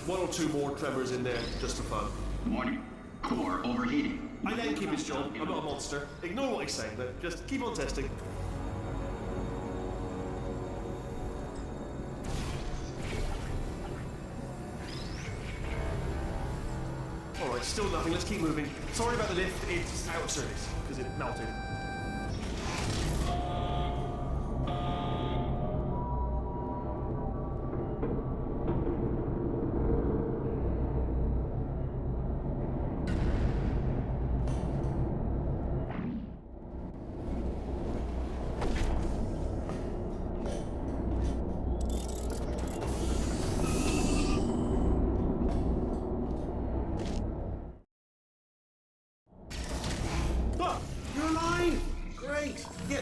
One or two more tremors in there, just for fun. Warning. Core overheating. I let him keep his job. I'm not a monster. Ignore what he's saying, but just keep on testing. Alright, still nothing. Let's keep moving. Sorry about the lift. It's out of service because it melted.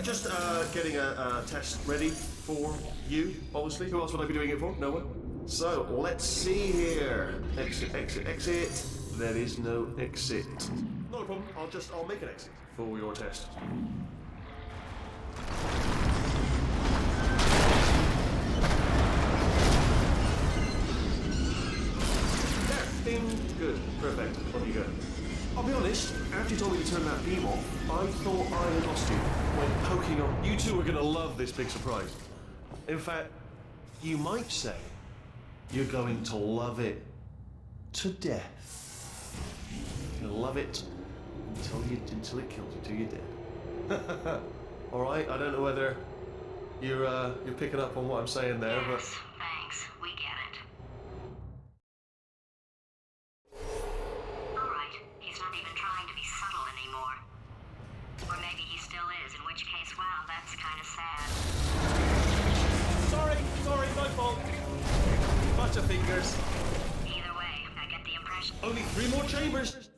Just getting a test ready for you, obviously. Who else would I be doing it for? No one. So, let's see here. Exit, exit, exit. There is no exit. Not a problem. I'll make an exit for your test. There. Bing. Good. Perfect. On you go. I'll be honest, after you told me to turn that beam off, I thought I had lost you when poking on. You two are going to love this big surprise. In fact, you might say you're going to love it to death. You'll love it until it kills you, till you're dead. All right. I don't know whether you're picking up on what I'm saying there, but. Yes, thanks. We get it. All right. He's not even trying to be subtle anymore. Or maybe he still is, in which case, wow, that's kind of sad. Sorry, my fault. Bunch of fingers. Either way, I get the impression. Only 3 more chambers.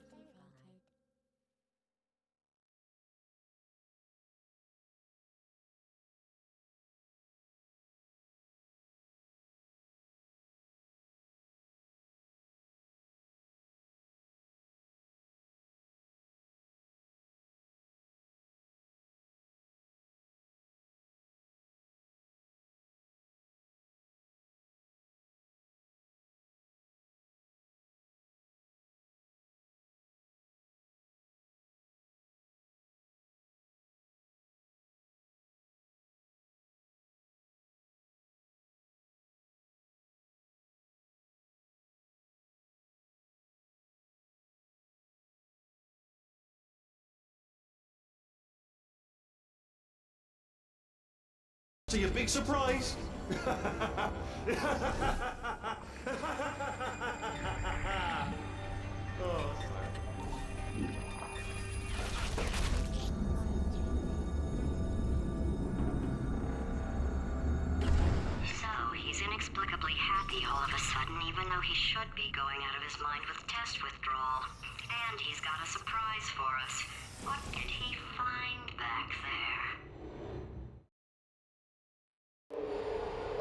To your big surprise. Oh, So, he's inexplicably happy all of a sudden, even though he should be going out of his mind with test withdrawal. And he's got a surprise for us. What did he find back there?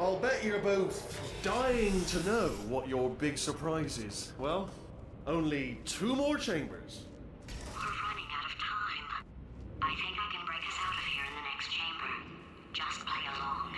I'll bet you're both dying to know what your big surprise is. Well, only 2 more chambers. We're running out of time. I think I can break us out of here in the next chamber. Just play along.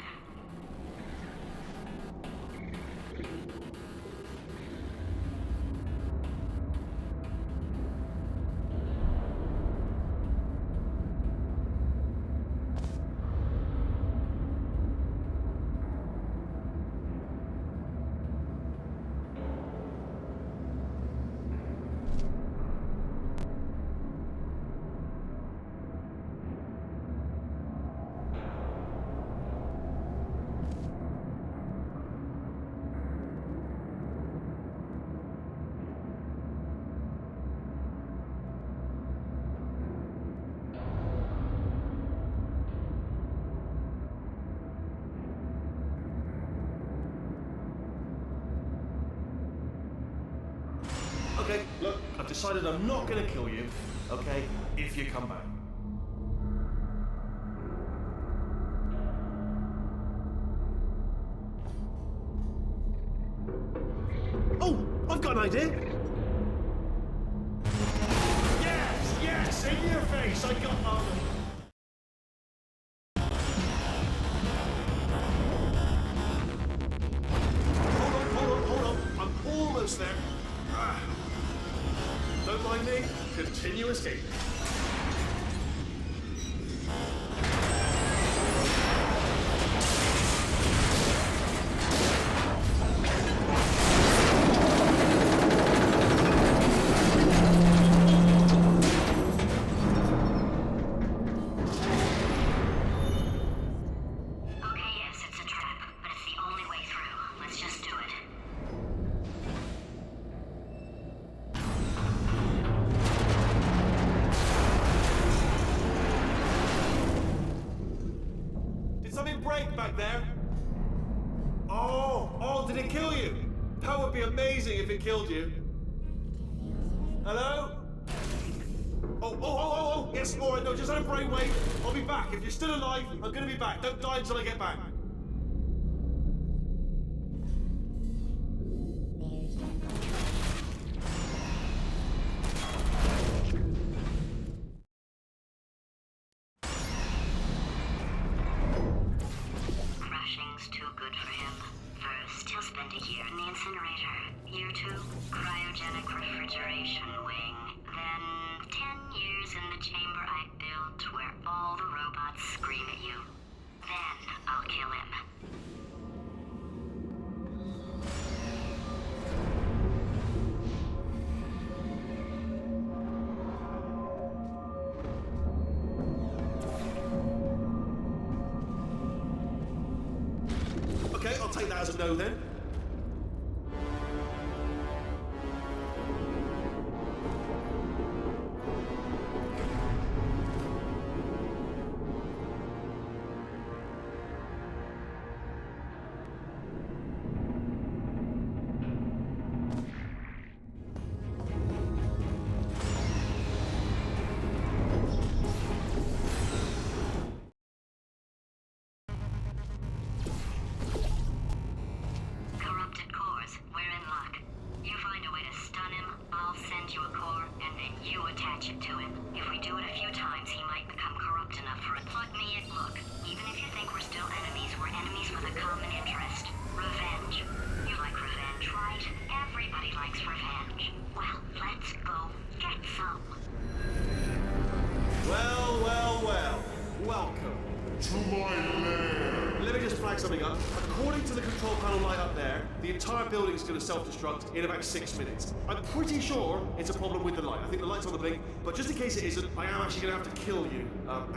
Okay, look, I've decided I'm not gonna kill you, okay, if you come back. Oh, I've got an idea! Yes, in your face, I got Hold on, I'm almost there. Don't mind me. Continue escaping. Okay, yes, it's a trap, but it's the only way through. Let's just do it. Did something break back there? Oh, did it kill you? That would be amazing if it killed you. Hello? Oh, yes, all right, no, just had a brainwave. I'll be back. If you're still alive, I'm gonna be back. Don't die until I get back. Crashing's too good for him. First, he'll spend a year in the incinerator. Year 2, cryogenic refrigeration wing. Then, 10 years in the chamber I built where all the robots scream at you. Then, I'll kill him. that as a no then. Corrupted cores, we're in luck. You find a way to stun him, I'll send you a core, and then you attach it to him. If we do it a few times, he might become corrupt enough for it. Put me at look. Even if you think we're still enemies, we're enemies with a common interest. Revenge. You like revenge, right? Everybody likes revenge. Well, let's go get some. Well, well, well. Welcome to my lair. Let me just flag something up. According to the control panel light up there, the entire building is going to self-destruct in about 6 minutes. I'm pretty sure it's a problem with the light. I think the light's on the blink, but just in case it isn't, I am actually going to have to kill you,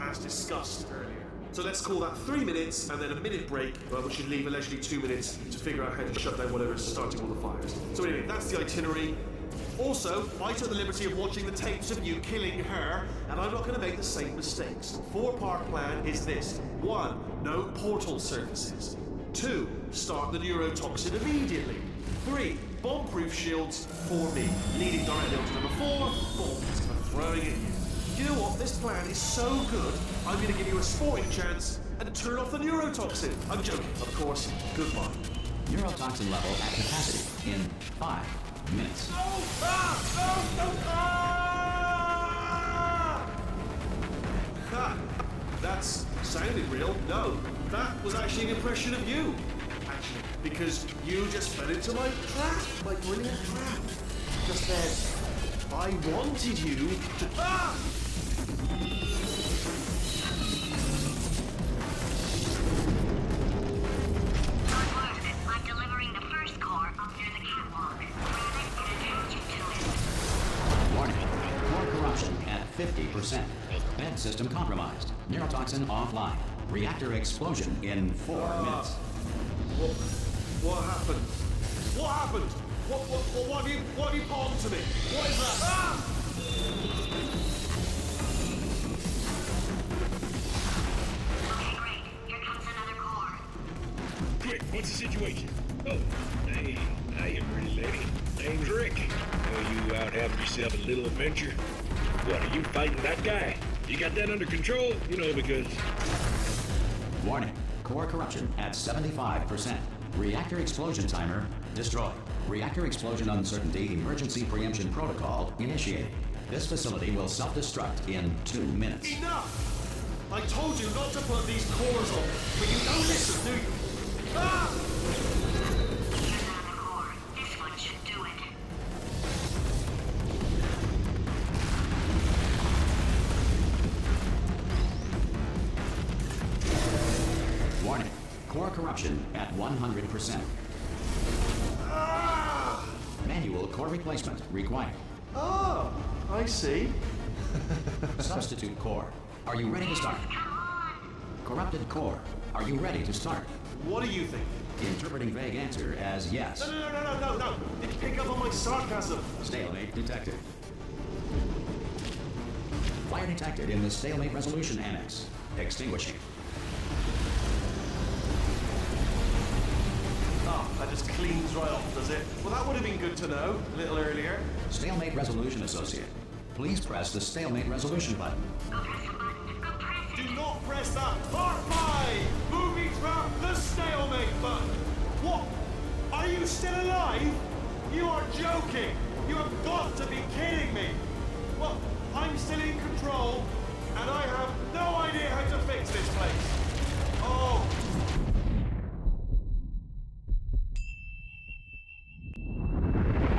as discussed earlier. So let's call that 3 minutes and then a minute break, which should leave allegedly 2 minutes to figure out how to shut down whatever's starting all the fires. So anyway, that's the itinerary. Also, I took the liberty of watching the tapes of you killing her, and I'm not going to make the same mistakes. 4-part plan is this. 1. No portal surfaces. 2. Start the neurotoxin immediately. 3. Bomb-proof shields for me, leading directly onto number 4. Bombs for throwing at you. You know what? This plan is so good, I'm going to give you a sporting chance and turn off the neurotoxin. I'm joking, of course. Goodbye. Neurotoxin level at capacity in 5 minutes. Ha! That's sounded real. No, that was actually an impression of you. Actually, because you just fell into my trap, my brilliant trap. Just then, I wanted you to. Ah! I'm delivering the first core up near the catwalk. Grab it and attach it to it. Warning. Core corruption at 50%. Vent system compromised. Neurotoxin offline. Reactor explosion in 4 minutes. What happened? What happened? What have you palmed to me? What is that? Ah! Okay, great. Here comes another core. Quick, what's the situation? Oh, hey, hiya, pretty lady. Name's Rick. You out having yourself a little adventure? What, are you fighting that guy? You got that under control? You know, because... Warning. Core corruption at 75%. Reactor explosion timer destroyed. Reactor explosion uncertainty emergency preemption protocol initiated. This facility will self-destruct in 2 minutes. Enough! I told you not to put these cores on, but you don't listen, do you? Ah! Here's another core. This one should do it. Warning. Core corruption at 100%. Ah! Manual core replacement required. Oh, I see. Substitute core. Are you ready to start? Corrupted core. Are you ready to start? What do you think? Interpreting vague answer as yes. No. Did you pick up on my sarcasm? Stalemate detected. Fire detected in the stalemate resolution annex. Extinguishing. Oh, that just cleans right off, does it? Well, that would have been good to know a little earlier. Stalemate resolution associate. Please press the stalemate resolution button. Go press the button. Go press it. Do not press that. Part 5! Movie trap, the stalemate button. What? Are you still alive? You are joking. You have got to be kidding me. Well, I'm still in control.